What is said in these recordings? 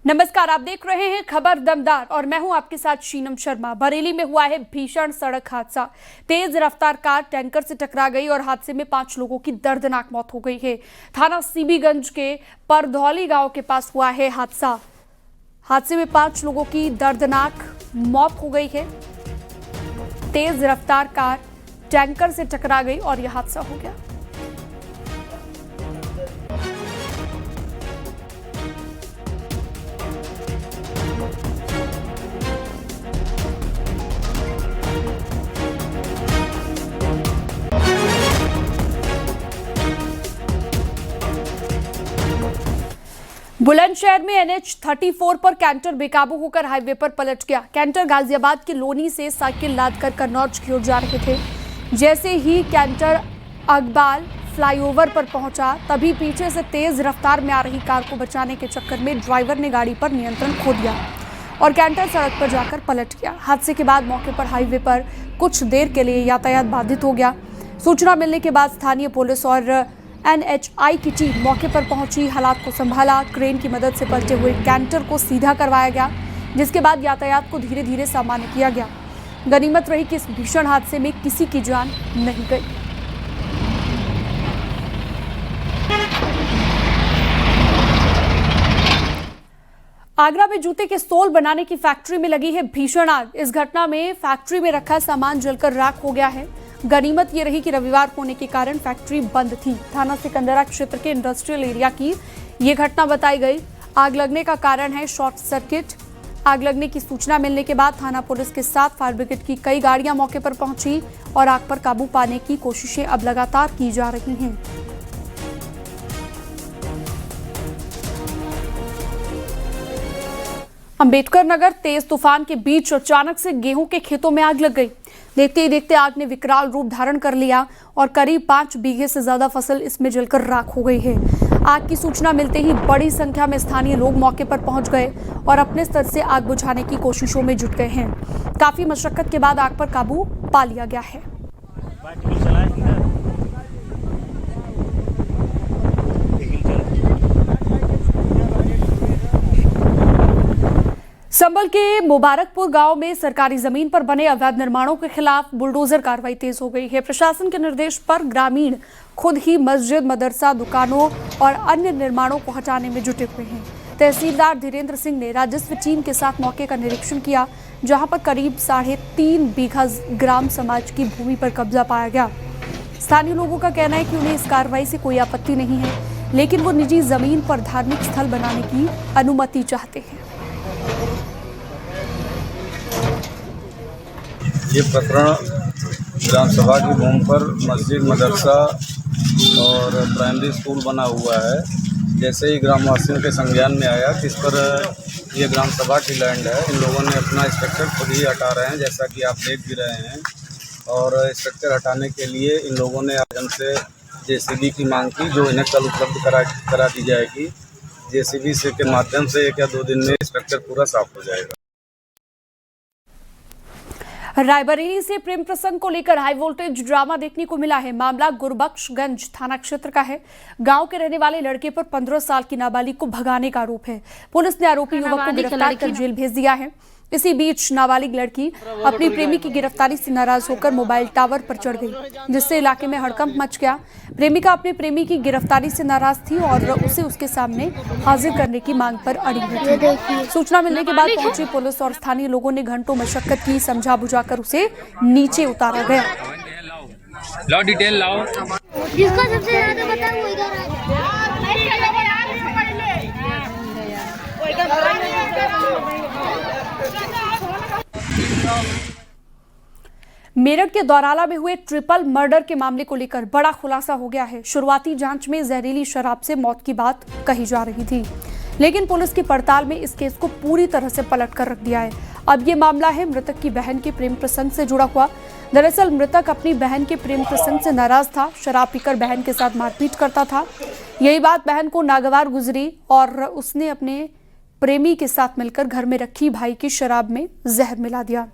नमस्कार, आप देख रहे हैं खबर दमदार और मैं हूं आपके साथ शीनम शर्मा। बरेली में हुआ है भीषण सड़क हादसा। तेज रफ्तार कार टैंकर से टकरा गई और हादसे में 5 लोगों की दर्दनाक मौत हो गई है। थाना सीबीगंज के परधौली गांव के पास हुआ है हादसा। हादसे में 5 लोगों की दर्दनाक मौत हो गई है। तेज रफ्तार कार टैंकर से टकरा गई और यह हादसा हो गया। बुलंदशहर में NH 34 पर कैंटर बेकाबू होकर हाईवे पर पलट गया। कैंटर गाजियाबाद के लोनी से साइकिल लादकर कन्नौज की ओर जा रहे थे। जैसे ही कैंटर अकबाल फ्लाईओवर पर पहुंचा, तभी पीछे से तेज रफ्तार में आ रही कार को बचाने के चक्कर में ड्राइवर ने गाड़ी पर नियंत्रण खो दिया और कैंटर सड़क पर जाकर पलट गया। हादसे के बाद मौके पर हाईवे पर कुछ देर के लिए यातायात बाधित हो गया। सूचना मिलने के बाद स्थानीय पुलिस और NHI की टीम मौके पर पहुंची, हालात को संभाला। क्रेन की मदद से पलटे हुए कैंटर को सीधा करवाया गया, जिसके बाद यातायात को धीरे धीरे सामान्य किया गया। गनीमत रही कि इस भीषण हादसे में किसी की जान नहीं गई। आगरा में जूते के सोल बनाने की फैक्ट्री में लगी है भीषण आग। इस घटना में फैक्ट्री में रखा सामान जलकर राख हो गया है। गनीमत ये रही कि रविवार होने के कारण फैक्ट्री बंद थी। थाना सिकंदरा क्षेत्र के इंडस्ट्रियल एरिया की ये घटना बताई गई। आग लगने का कारण है शॉर्ट सर्किट। आग लगने की सूचना मिलने के बाद थाना पुलिस के साथ फायर ब्रिगेड की कई गाड़ियां मौके पर पहुंची और आग पर काबू पाने की कोशिशें अब लगातार की जा रही हैं। अंबेडकर नगर तेज तूफान के बीच अचानक से गेहूं के खेतों में आग लग गई। देखते ही देखते आग ने विकराल रूप धारण कर लिया और करीब 5 बीघे से ज्यादा फसल इसमें जलकर राख हो गई है। आग की सूचना मिलते ही बड़ी संख्या में स्थानीय लोग मौके पर पहुंच गए और अपने स्तर से आग बुझाने की कोशिशों में जुट गए हैं। काफी मशक्कत के बाद आग पर काबू पा लिया गया है। संभल के मुबारकपुर गांव में सरकारी जमीन पर बने अवैध निर्माणों के खिलाफ बुलडोजर कार्रवाई तेज हो गई है। प्रशासन के निर्देश पर ग्रामीण खुद ही मस्जिद, मदरसा, दुकानों और अन्य निर्माणों को हटाने में जुटे हुए हैं। तहसीलदार धीरेन्द्र सिंह ने राजस्व टीम के साथ मौके का निरीक्षण किया, जहां पर करीब 3.5 बीघा ग्राम समाज की भूमि पर कब्जा पाया गया। स्थानीय लोगों का कहना है कि उन्हें इस कार्रवाई से कोई आपत्ति नहीं है, लेकिन वो निजी जमीन पर धार्मिक स्थल बनाने की अनुमति चाहते हैं। ये प्रकरण ग्राम सभा की भूमि पर मस्जिद, मदरसा और प्राइमरी स्कूल बना हुआ है। जैसे ही ग्रामवासियों के संज्ञान में आया कि इस पर ये ग्राम सभा की लैंड है, इन लोगों ने अपना स्ट्रक्चर खुद ही हटा रहे हैं, जैसा कि आप देख भी रहे हैं। और स्ट्रक्चर हटाने के लिए इन लोगों ने आज हमसे JCB की मांग की, जो इन्हें कल उपलब्ध करा दी जाएगी। JCB से के माध्यम से 1 या 2 दिन में स्ट्रक्चर पूरा साफ हो जाएगा। रायबरेली से प्रेम प्रसंग को लेकर हाई वोल्टेज ड्रामा देखने को मिला है। मामला गुरबख्शगंज थाना क्षेत्र का है। गांव के रहने वाले लड़के पर 15 साल की नाबालिग को भगाने का आरोप है। पुलिस ने आरोपी युवक को गिरफ्तार कर जेल भेज दिया है। इसी बीच नाबालिग लड़की अपनी प्रेमी की गिरफ्तारी से नाराज होकर मोबाइल टावर पर चढ़ गई, जिससे इलाके में हड़कंप मच गया। प्रेमिका अपने प्रेमी की गिरफ्तारी से नाराज थी और उसे उसके सामने हाजिर करने की मांग पर अड़ी हुई थी। सूचना मिलने के बाद पहुंची पुलिस और स्थानीय लोगों ने घंटों मशक्कत की, समझा बुझाकर उसे नीचे उतारा गया। लाओ डिटेल लाओ। जिसको सबसे ज्यादा पता है वो इधर मेरठ के दौराला में हुए ट्रिपल मर्डर के मामले को लेकर बड़ा खुलासा हो गया है। शुरुआती जांच में जहरीली शराब से मौत की बात कही जा रही थी, लेकिन पुलिस की पड़ताल में इस केस को पूरी तरह से पलट कर रख दिया है। अब ये मामला है मृतक की बहन के प्रेम प्रसंग से जुड़ा हुआ। दरअसल मृतक अपनी बहन के प्रेम प्रसंग से नाराज था। शराब पीकर बहन के साथ मारपीट करता था। यही बात बहन को नागवार गुजरी और उसने अपने प्रेमी के साथ मिलकर घर में रखी भाई की शराब में जहर मिला दिया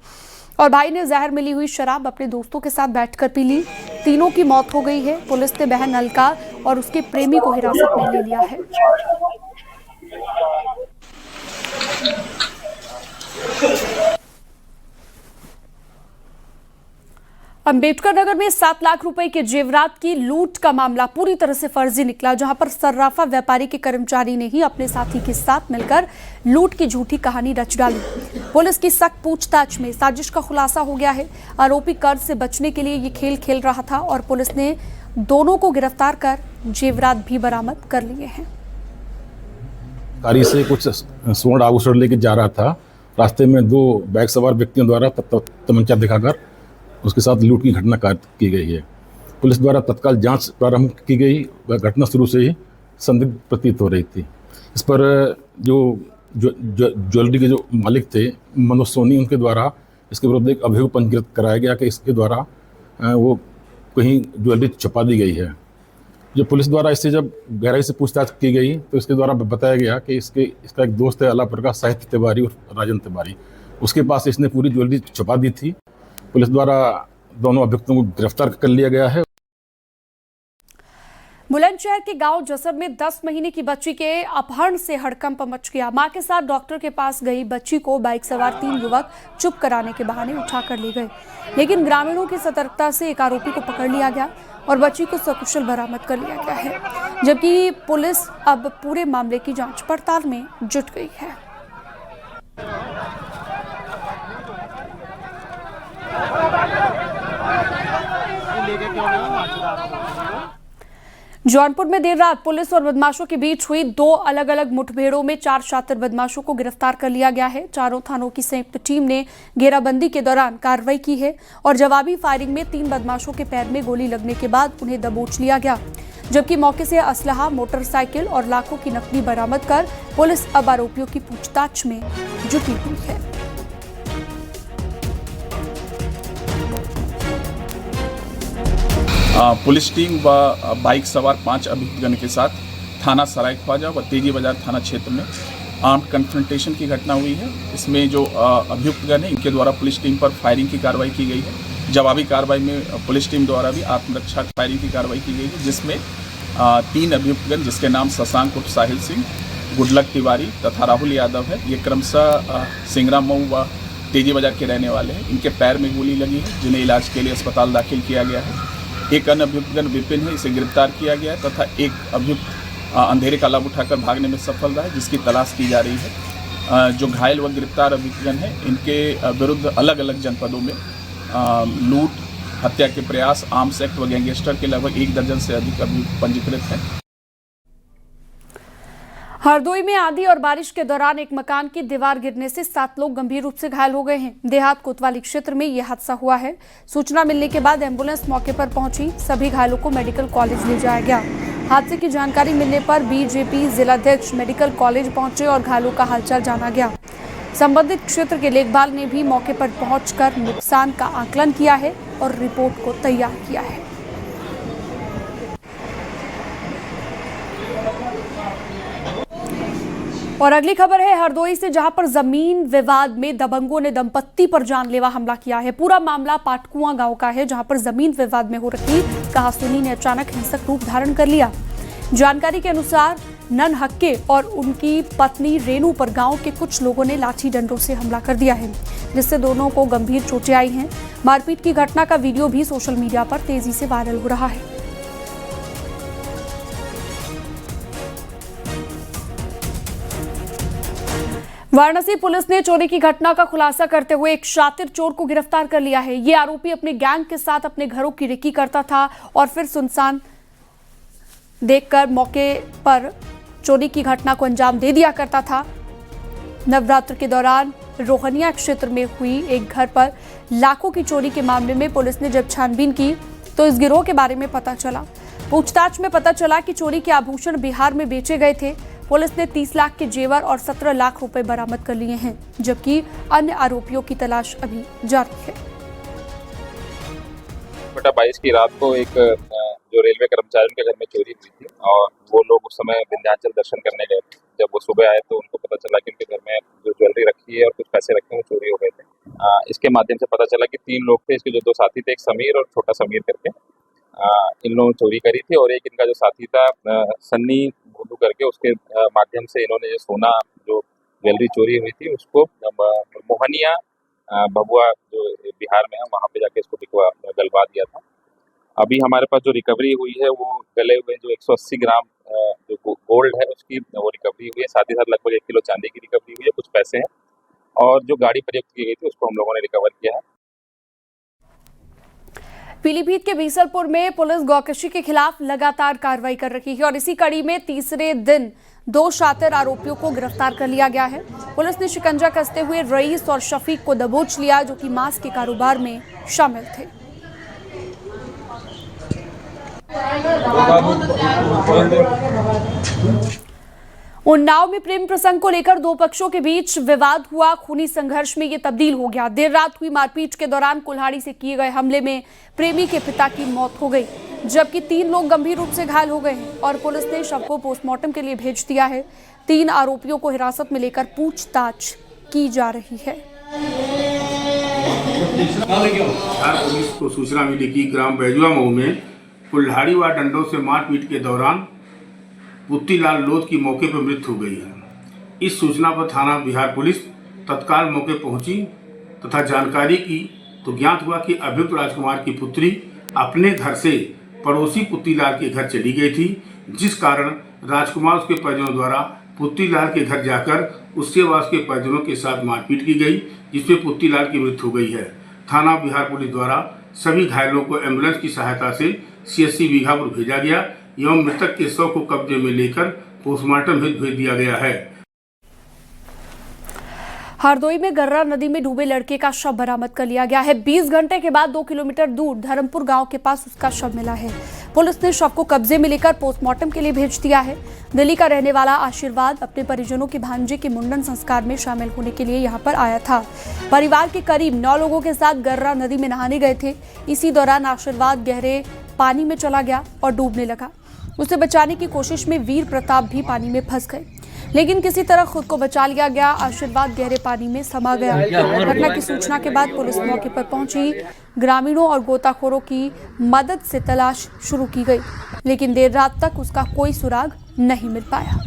और भाई ने जहर मिली हुई शराब अपने दोस्तों के साथ बैठकर पी ली। तीनों की मौत हो गई है। पुलिस ने बहन अलका और उसके प्रेमी को हिरासत में ले लिया है। अंबेडकर नगर में 7 लाख रुपए के जेवरात की लूट का मामला पूरी तरह से फर्जी निकला, जहां पर सर्राफा व्यापारी के कर्मचारी ने ही अपने साथी के साथ मिलकर लूट की झूठी कहानी रच डाली। पुलिस की सख्त पूछताछ में साजिश का खुलासा हो गया है। आरोपी कर्ज से बचने के लिए ये खेल खेल रहा था और पुलिस ने दोनों को गिरफ्तार कर जेवरात भी बरामद कर लिए हैं। कारी से कुछ स्वर्ण आभूषण लेके जा रहा था। रास्ते में 2 बाइक सवार व्यक्तियों द्वारा तमंचा दिखाकर उसके साथ लूट की घटना की गई है। पुलिस द्वारा तत्काल जांच प्रारंभ की गई। वह घटना शुरू से ही संदिग्ध प्रतीत हो रही थी। इस पर जो ज्वेलरी के जो मालिक थे मनोज सोनी, उनके द्वारा इसके विरुद्ध एक अभियोग पंजीकृत कराया गया कि इसके द्वारा वो कहीं ज्वेलरी छुपा दी गई है। जो पुलिस द्वारा इससे जब गहराई से पूछताछ की गई तो इसके द्वारा बताया गया कि इसका एक दोस्त है अला प्रकाश साहित्य तिवारी और राजन तिवारी, उसके पास इसने पूरी ज्वेलरी छुपा दी थी। पुलिस द्वारा दोनों अभियुक्तों को गिरफ्तार कर लिया गया है। बुलंदशहर के गांव जसर में 10 महीने की बच्ची के अपहरण से हड़कंप मच गया। मां के साथ डॉक्टर के पास गई बच्ची को बाइक सवार 3 युवक चुप कराने के बहाने उठाकर ले गए, लेकिन ग्रामीणों की सतर्कता से एक आरोपी को पकड़ लिया गया और बच्ची को सकुशल बरामद कर लिया गया है, जबकि पुलिस अब पूरे मामले की जांच पड़ताल में जुट गई है। जौनपुर में देर रात पुलिस और बदमाशों के बीच हुई 2 अलग अलग मुठभेड़ों में 4 शातिर बदमाशों को गिरफ्तार कर लिया गया है। चारों थानों की संयुक्त टीम ने घेराबंदी के दौरान कार्रवाई की है और जवाबी फायरिंग में 3 बदमाशों के पैर में गोली लगने के बाद उन्हें दबोच लिया गया, जबकि मौके से असलहा, मोटरसाइकिल और लाखों की नकदी बरामद कर पुलिस अब आरोपियों की पूछताछ में जुटी हुई है। पुलिस टीम व बाइक सवार 5 अभियुक्तगण के साथ थाना सराय ख्वाजा व तेजी बाजार थाना क्षेत्र में आर्म्ड कन्फ्रंटेशन की घटना हुई है। इसमें जो अभियुक्तगण हैं इनके द्वारा पुलिस टीम पर फायरिंग की कार्रवाई की गई है। जवाबी कार्रवाई में पुलिस टीम द्वारा भी आत्मरक्षा फायरिंग की कार्रवाई की गई है, जिसमें 3 अभियुक्तगण जिसके नाम शशांक उर्फ साहिल सिंह, गुडलक तिवारी तथा राहुल यादव है, ये क्रमशः सिंगरा मऊ व तेजी बाजार के रहने वाले हैं। इनके पैर में गोली लगी है, जिन्हें इलाज के लिए अस्पताल दाखिल किया गया है। एक अन्य अभियुक्तगण विपिन है, इसे गिरफ्तार किया गया है तथा एक अभियुक्त अंधेरे का लाभ उठाकर भागने में सफल रहा है, जिसकी तलाश की जा रही है। जो घायल व गिरफ्तार अभियुक्तगण हैं इनके विरुद्ध अलग अलग जनपदों में लूट, हत्या के प्रयास, आर्म्स एक्ट व गैंगस्टर के लगभग 1 दर्जन से अधिक अभियुक्त पंजीकृत हैं। हरदोई में आंधी और बारिश के दौरान एक मकान की दीवार गिरने से 7 लोग गंभीर रूप से घायल हो गए हैं। देहात कोतवाली क्षेत्र में यह हादसा हुआ है। सूचना मिलने के बाद एम्बुलेंस मौके पर पहुंची, सभी घायलों को मेडिकल कॉलेज ले जाया गया। हादसे की जानकारी मिलने पर बीजेपी जिलाध्यक्ष मेडिकल कॉलेज पहुंचे और घायलों का हालचाल जाना गया। संबंधित क्षेत्र के लेखपाल ने भी मौके पर पहुंचकर नुकसान का आकलन किया है और रिपोर्ट को तैयार किया है। और अगली खबर है हरदोई से, जहां पर जमीन विवाद में दबंगों ने दंपत्ति पर जानलेवा हमला किया है। पूरा मामला पाटकुआं गांव का है, जहां पर जमीन विवाद में हो रही कहासुनी ने अचानक हिंसक रूप धारण कर लिया। जानकारी के अनुसार नन हक्के और उनकी पत्नी रेनू पर गांव के कुछ लोगों ने लाठी डंडों से हमला कर दिया है, जिससे दोनों को गंभीर चोटें आई हैं। मारपीट की घटना का वीडियो भी सोशल मीडिया पर तेजी से वायरल हो रहा है। वाराणसी पुलिस ने चोरी की घटना का खुलासा करते हुए एक शातिर चोर को गिरफ्तार कर लिया है। ये आरोपी अपने गैंग के साथ अपने घरों की रेकी करता था और फिर सुनसान देखकर मौके पर चोरी की घटना को अंजाम दे दिया करता था। नवरात्र के दौरान रोहनिया क्षेत्र में हुई एक घर पर लाखों की चोरी के मामले में पुलिस ने जब छानबीन की तो इस गिरोह के बारे में पता चला। पूछताछ में पता चला कि चोरी के आभूषण बिहार में बेचे गए थे। पुलिस ने 30 लाख के जेवर और 17 लाख रुपए बरामद कर लिए हैं, जबकि अन्य आरोपियों की तलाश अभी जारी है। 22 की रात को एक जो रेलवे कर्मचारियों के घर में चोरी हुई थी और वो लोग उस समय विंध्याचल दर्शन करने गए थे। जब वो सुबह आए तो उनको पता चला कि उनके घर में जो ज्वेलरी रखी है और कुछ पैसे रखे हैं वो चोरी हो गए थे। इसके माध्यम से पता चला कि 3 लोग थे। इसके जो 2 साथी थे, एक समीर और छोटा समीर करके, इन लोगों ने चोरी करी थी। और एक इनका जो साथी था सन्नी भूलू करके, उसके माध्यम से इन्होंने जो सोना जो ज्वेलरी चोरी हुई थी उसको मोहनिया भभुआ जो बिहार में है वहाँ पे जाके इसको गलवा दिया था। अभी हमारे पास जो रिकवरी हुई है वो गले हुए जो 180 ग्राम जो गोल्ड है उसकी वो रिकवरी हुई है। साथ ही साथ लगभग 1 किलो चांदी की रिकवरी हुई है, कुछ पैसे हैं और जो गाड़ी प्रयुक्त की गई थी उसको हम लोगों ने रिकवर किया है। पीलीभीत के बीसलपुर में पुलिस गौकशी के खिलाफ लगातार कार्रवाई कर रही है और इसी कड़ी में तीसरे दिन 2 शातिर आरोपियों को गिरफ्तार कर लिया गया है। पुलिस ने शिकंजा कसते हुए रईस और शफीक को दबोच लिया जो कि मांस के कारोबार में शामिल थे। उन्नाव में प्रेम प्रसंग को लेकर 2 पक्षों के बीच विवाद हुआ। खूनी संघर्ष में ये तब्दील हो गया। देर रात हुई मारपीट के दौरान कुल्हाड़ी से किए गए हमले में प्रेमी के पिता की मौत हो गई, जबकि 3 लोग गंभीर रूप से घायल हो गए हैं और पुलिस ने शव को पोस्टमार्टम के लिए भेज दिया है। 3 आरोपियों को हिरासत में लेकर पूछताछ की जा रही है। पुलिस को सूचना मिली कि ग्राम बैजुआ मऊ में कुल्हाड़ी व डंडों से मारपीट के दौरान पुत्तीलाल लोध की मौके पर मृत्यु हो गई है। इस सूचना पर थाना बिहार पुलिस तत्काल मौके पहुंची तथा जानकारी की तो ज्ञात हुआ कि अभियुक्त राजकुमार की पुत्री अपने घर से पड़ोसी पुत्तीलाल के घर चली गई थी, जिस कारण राजकुमार उसके परिजनों द्वारा पुत्तीलाल के घर जाकर उसके व उसके परिजनों के साथ मारपीट की गई, जिसमें पुत्तीलाल की मृत्यु हो गई है। थाना बिहार पुलिस द्वारा सभी घायलों को एम्बुलेंस की सहायता से CHC बीघापुर भेजा गया एवं मृतक के शव को कब्जे में लेकर पोस्टमार्टम भेज दिया गया है। हरदोई में गर्रा नदी में डूबे लड़के का शव बरामद कर लिया गया है। 20 घंटे के बाद 2 किलोमीटर दूर धर्मपुर गांव के पास उसका शव मिला है। पुलिस ने शव को कब्जे में लेकर पोस्टमार्टम के लिए भेज दिया है। दिल्ली का रहने वाला आशीर्वाद अपने परिजनों के भांजे के मुंडन संस्कार में शामिल होने के लिए यहां पर आया था। परिवार के करीब 9 लोगों के साथ गर्रा नदी में नहाने गए थे। इसी दौरान आशीर्वाद गहरे पानी में चला गया और डूबने लगा। उसे बचाने की कोशिश में वीर प्रताप भी पानी में फंस गए, लेकिन किसी तरह खुद को बचा लिया गया। आशीर्वाद गहरे पानी में समा गया। घटना की सूचना के बाद पुलिस मौके पर पहुंची। ग्रामीणों और गोताखोरों की मदद से तलाश शुरू की गई, लेकिन देर रात तक उसका कोई सुराग नहीं मिल पाया।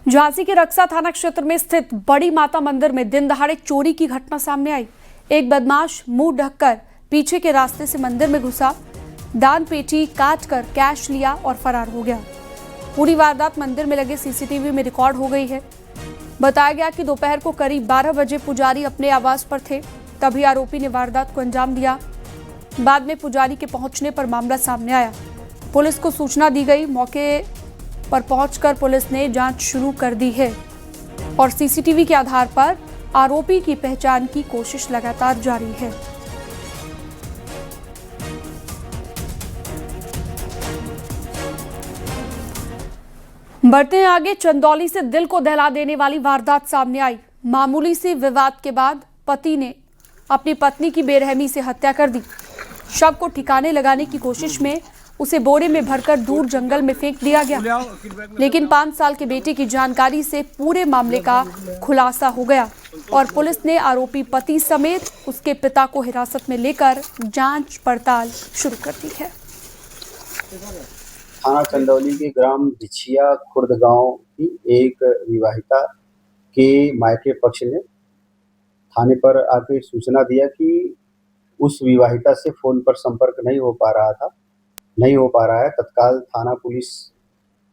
झांसी के रक्सा थाना क्षेत्र में स्थित बड़ी माता मंदिर में दिन दहाड़े चोरी की घटना सामने आई। एक बदमाश मुंह ढककर पीछे के रास्ते से मंदिर में घुसा, दान पेटी काट कर कैश लिया और फरार हो गया। पूरी वारदात मंदिर में लगे CCTV में रिकॉर्ड हो गई है। बताया गया कि दोपहर को करीब 12 बजे पुजारी अपने आवास पर थे, तभी आरोपी ने वारदात को अंजाम दिया। बाद में पुजारी के पहुंचने पर मामला सामने आया। पुलिस को सूचना दी गई। मौके पर पहुंचकर पुलिस ने जांच शुरू कर दी है और CCTV के आधार पर आरोपी की पहचान की कोशिश लगातार जारी है। बढ़ते हैं आगे। चंदौली से दिल को दहला देने वाली वारदात सामने आई। मामूली से विवाद के बाद पति ने अपनी पत्नी की बेरहमी से हत्या कर दी। शव को ठिकाने लगाने की कोशिश में उसे बोरे में भरकर दूर जंगल में फेंक दिया गया, लेकिन 5 साल के बेटे की जानकारी से पूरे मामले का खुलासा हो गया और पुलिस ने आरोपी पति समेत उसके पिता को हिरासत में लेकर जांच पड़ताल शुरू कर दी है। थाना चंदौली के ग्राम बिछिया खुर्द गांव की एक विवाहिता के मायके पक्ष ने थाने पर आके सूचना दिया कि उस विवाहिता से फोन पर संपर्क नहीं हो पा रहा है। तत्काल थाना पुलिस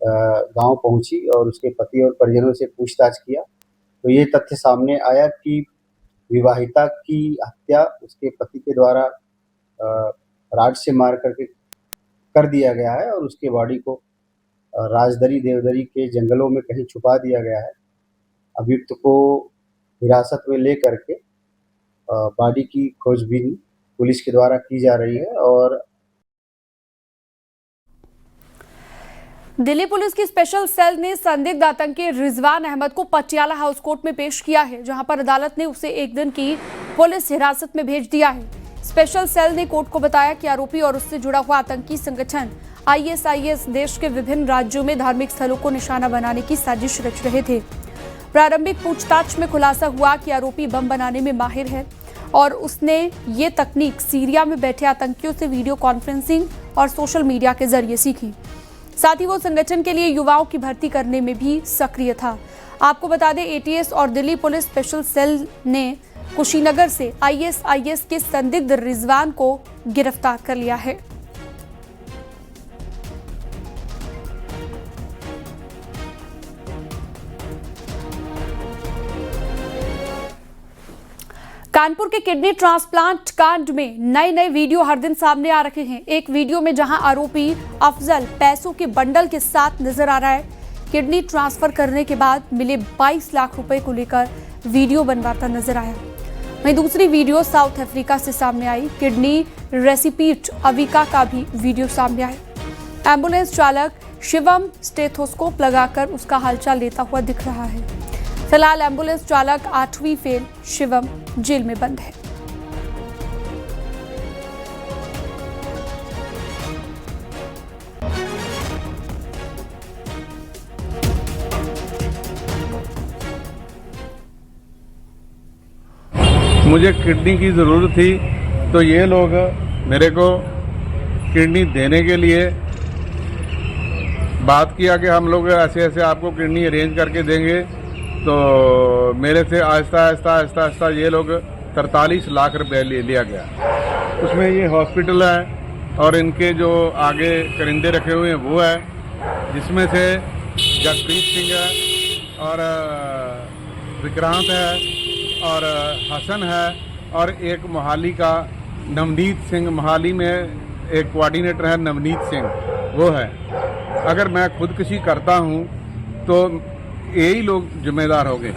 गांव पहुंची और उसके पति और परिजनों से पूछताछ किया तो ये तथ्य सामने आया कि विवाहिता की हत्या उसके पति के द्वारा राड से मार करके कर दिया गया है और उसके बॉडी को राजदरी देवदरी के जंगलों में कहीं छुपा दिया गया है। अभियुक्त को हिरासत में लेकर के बॉडी की खोजबीन पुलिस के द्वारा की जा रही है और दिल्ली पुलिस की स्पेशल सेल ने संदिग्ध आतंकी रिजवान अहमद को पटियाला हाउस कोर्ट में पेश किया है, जहां पर अदालत ने उसे 1 दिन की पुलिस हिरासत में भेज दिया है। स्पेशल सेल ने कोर्ट को बताया कि आरोपी और उससे जुड़ा हुआ आतंकी संगठन ISIS देश के विभिन्न राज्यों में धार्मिक स्थलों को निशाना बनाने की साजिश रच रहे थे। प्रारंभिक पूछताछ में खुलासा हुआ कि आरोपी बम बनाने में माहिर है और उसने ये तकनीक सीरिया में बैठे आतंकियों से वीडियो कॉन्फ्रेंसिंग और सोशल मीडिया के जरिए सीखी। साथ ही वो संगठन के लिए युवाओं की भर्ती करने में भी सक्रिय था। आपको बता दें, एटीएस और दिल्ली पुलिस स्पेशल सेल ने कुशीनगर से आईएसआईएस के संदिग्ध रिजवान को गिरफ्तार कर लिया है। कानपुर के किडनी ट्रांसप्लांट कांड में नए वीडियो हर दिन सामने आ रहे हैं। एक वीडियो में जहां आरोपी अफजल पैसों के बंडल के साथ नजर आ रहा है। किडनी ट्रांसफर करने के बाद मिले 22 लाख रुपए को लेकर वीडियो बनवाता नजर आया। वहीं दूसरी वीडियो साउथ अफ्रीका से सामने आई। किडनी रेसिपीट अविका का भी वीडियो सामने आया। एम्बुलेंस चालक शिवम स्टेथोस्कोप लगाकर उसका हालचाल लेता हुआ दिख रहा है। फिलहाल एम्बुलेंस चालक 8वीं फेल शिवम जेल में बंद है। मुझे किडनी की ज़रूरत थी, तो ये लोग मेरे को किडनी देने के लिए बात किया कि हम लोग ऐसे ऐसे आपको किडनी अरेंज करके देंगे। तो मेरे से आहिस्ता ये लोग 43 लाख रुपए ले लिया गया। उसमें ये हॉस्पिटल है और इनके जो आगे करिंदे रखे हुए हैं वो है, जिसमें से जगप्रीत सिंह है और विक्रांत है और हसन है और एक मोहाली का नवनीत सिंह, मोहाली में एक कोऑर्डिनेटर है नवनीत सिंह, वो है। अगर मैं खुदकुशी करता हूँ तो यही लोग जिम्मेदार होंगे।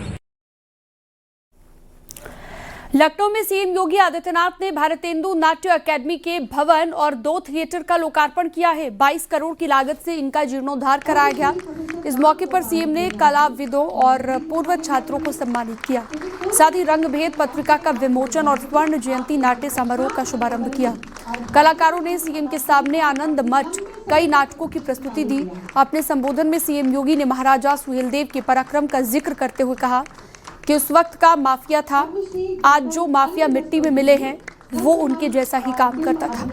लखनऊ में सीएम योगी आदित्यनाथ ने भारतेंदु नाट्य अकेडमी के भवन और 2 थिएटर का लोकार्पण किया है। 22 करोड़ की लागत से इनका जीर्णोद्धार कराया गया। इस मौके पर सीएम ने कलाविदों और पूर्व छात्रों को सम्मानित किया। साथ ही रंगभेद पत्रिका का विमोचन और स्वर्ण जयंती नाट्य समारोह का शुभारंभ किया। कलाकारों ने सीएम के सामने आनंद मठ कई नाटकों की प्रस्तुति दी। अपने संबोधन में सीएम योगी ने महाराजा सुहेलदेव के पराक्रम का जिक्र करते हुए कहा कि उस वक्त का माफिया था, आज जो माफिया मिट्टी में मिले हैं वो उनके जैसा ही काम करता था।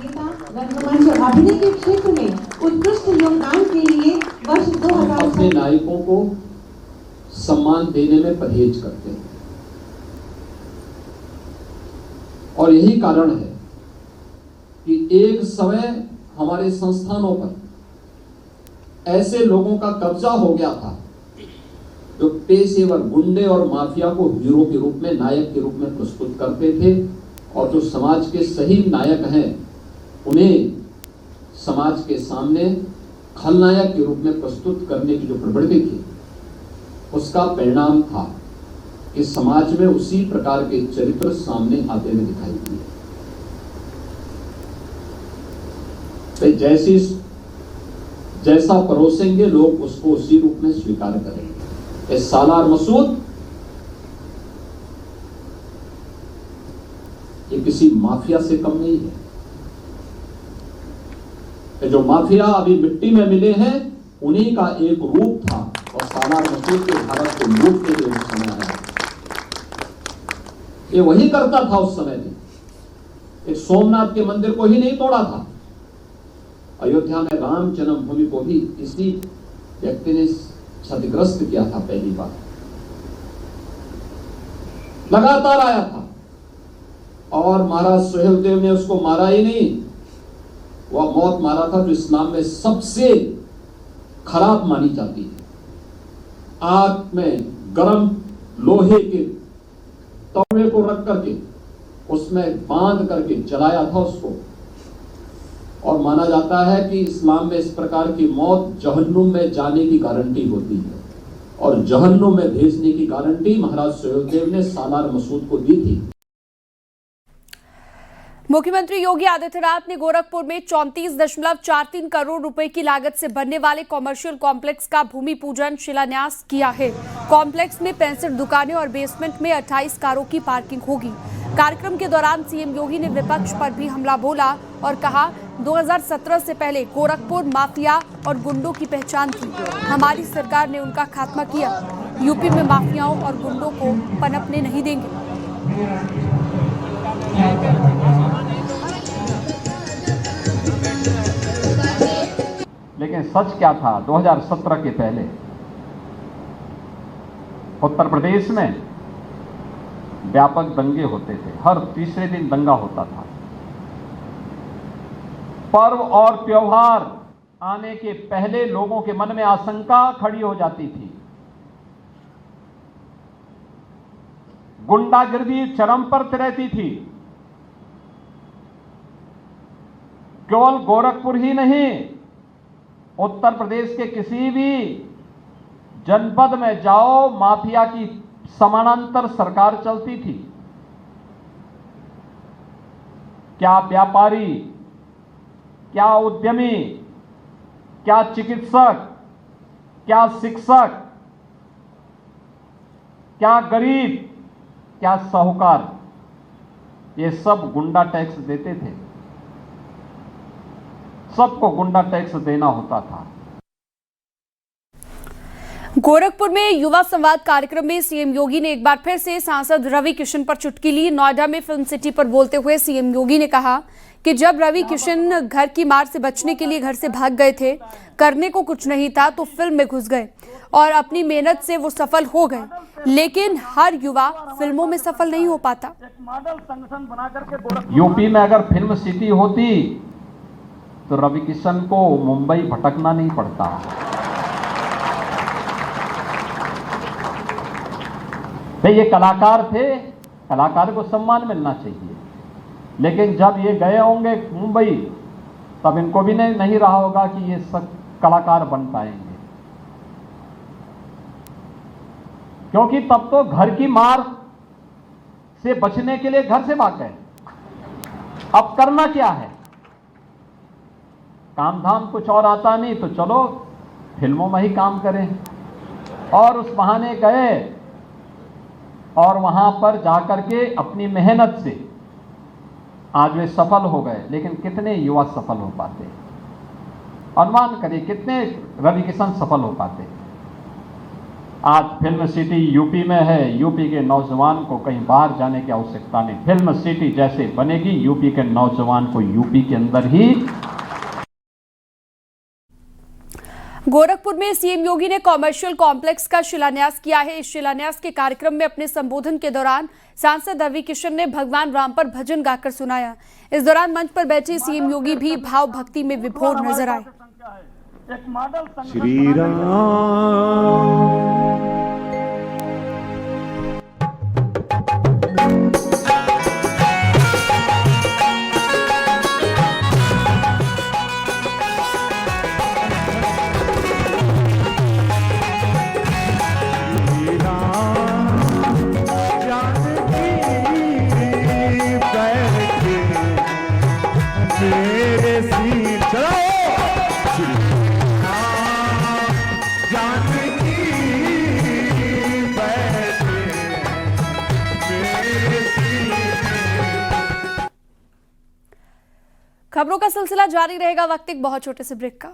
अभिनय के क्षेत्र में उत्कृष्ट योगदान के लिए वर्ष 2000 अपने नायकों को सम्मान देने में परहेज करते हैं और यही कारण है कि एक समय हमारे संस्थानों पर ऐसे लोगों का कब्जा हो गया था जो पेशेवर गुंडे और माफिया को हीरो के रूप में, नायक के रूप में प्रस्तुत करते थे और जो समाज के सही नायक हैं उन्हें समाज के सामने खलनायक के रूप में प्रस्तुत करने की जो प्रवृत्ति थी, उसका परिणाम था कि समाज में उसी प्रकार के चरित्र सामने आते हुए दिखाई दिए। तो जैसा परोसेंगे लोग उसको उसी रूप में स्वीकार करेंगे। इस सालार मसूद ये किसी माफिया से कम नहीं है। ये जो माफिया अभी मिट्टी में मिले हैं उन्हीं का एक रूप था और सालार मसूद के भारत को लूट के लिए समय आया। ये वही करता था उस समय में। एक सोमनाथ के मंदिर को ही नहीं तोड़ा था, अयोध्या में राम जन्मभूमि को भी इसी व्यक्ति ने क्षतिग्रस्त किया था। पहली बार लगातार आया था और महाराज सुहेलदेव ने उसको मारा ही नहीं, वह मौत मारा था जो इस्लाम में सबसे खराब मानी जाती है। आग में गरम लोहे के तवे को रख करके उसमें बांध करके जलाया था उसको, और माना जाता है कि इस्लाम में इस प्रकार की मौत जहन्नुम में जाने की गारंटी होती है और जहन्नुम में भेजने की गारंटी महाराज सुहेलदेव ने सालार मसूद को दी थी। मुख्यमंत्री योगी आदित्यनाथ ने गोरखपुर में 34.43 करोड़ रुपए की लागत से बनने वाले कॉमर्शियल कॉम्प्लेक्स का भूमि पूजन शिलान्यास किया है। कॉम्प्लेक्स में 65 दुकानें और बेसमेंट में 28 कारों की पार्किंग होगी। कार्यक्रम के दौरान सीएम योगी ने विपक्ष पर भी हमला बोला और कहा 2017 से पहले गोरखपुर माफिया और गुंडों की पहचान थी, हमारी सरकार ने उनका खात्मा किया। यूपी में माफियाओं और गुंडों को पनपने नहीं देंगे। लेकिन सच क्या था 2017 के पहले? उत्तर प्रदेश में व्यापक दंगे होते थे, हर तीसरे दिन दंगा होता था। पर्व और त्योहार आने के पहले लोगों के मन में आशंका खड़ी हो जाती थी। गुंडागिर्दी चरम पर रहती थी। केवल गोरखपुर ही नहीं, उत्तर प्रदेश के किसी भी जनपद में जाओ, माफिया की समानांतर सरकार चलती थी। क्या व्यापारी, क्या उद्यमी, क्या चिकित्सक, क्या शिक्षक, क्या गरीब, क्या साहूकार, ये सब गुंडा टैक्स देते थे। सबको गुंडा टैक्स देना होता था। गोरखपुर में युवा संवाद कार्यक्रम में सीएम योगी ने एक बार फिर से सांसद रवि किशन पर चुटकी ली। नोएडा में फिल्म सिटी पर बोलते हुए सीएम योगी ने कहा कि जब रवि किशन घर की मार से बचने के लिए घर से भाग गए थे, करने को कुछ नहीं था तो फिल्म में घुस गए और अपनी मेहनत से वो सफल हो गए, लेकिन हर युवा फिल्मों में सफल नहीं हो पाता। यूपी में अगर फिल्म सिटी होती तो रवि किशन को मुंबई भटकना नहीं पड़ता। तो ये कलाकार थे, कलाकार को सम्मान मिलना चाहिए, लेकिन जब ये गए होंगे मुंबई तब इनको भी नहीं रहा होगा कि ये सब कलाकार बन पाएंगे, क्योंकि तब तो घर की मार से बचने के लिए घर से भाग गए। अब करना क्या है? काम धाम कुछ और आता नहीं तो चलो फिल्मों में ही काम करें, और उस बहाने गए और वहां पर जाकर के अपनी मेहनत से आज वे सफल हो गए। लेकिन कितने युवा सफल हो पाते? अनुमान करिए कितने रवि किशन सफल हो पाते? आज फिल्म सिटी यूपी में है, यूपी के नौजवान को कहीं बाहर जाने की आवश्यकता नहीं। फिल्म सिटी जैसे बनेगी, यूपी के नौजवान को यूपी के अंदर ही। गोरखपुर में सीएम योगी ने कॉमर्शियल कॉम्प्लेक्स का शिलान्यास किया है। इस शिलान्यास के कार्यक्रम में अपने संबोधन के दौरान सांसद रवि किशन ने भगवान राम पर भजन गाकर सुनाया। इस दौरान मंच पर बैठे सीएम योगी भी भाव भक्ति में विभोर नजर आए। श्री राम खबरों का सिलसिला जारी रहेगा, वक्त एक बहुत छोटे से ब्रेक का।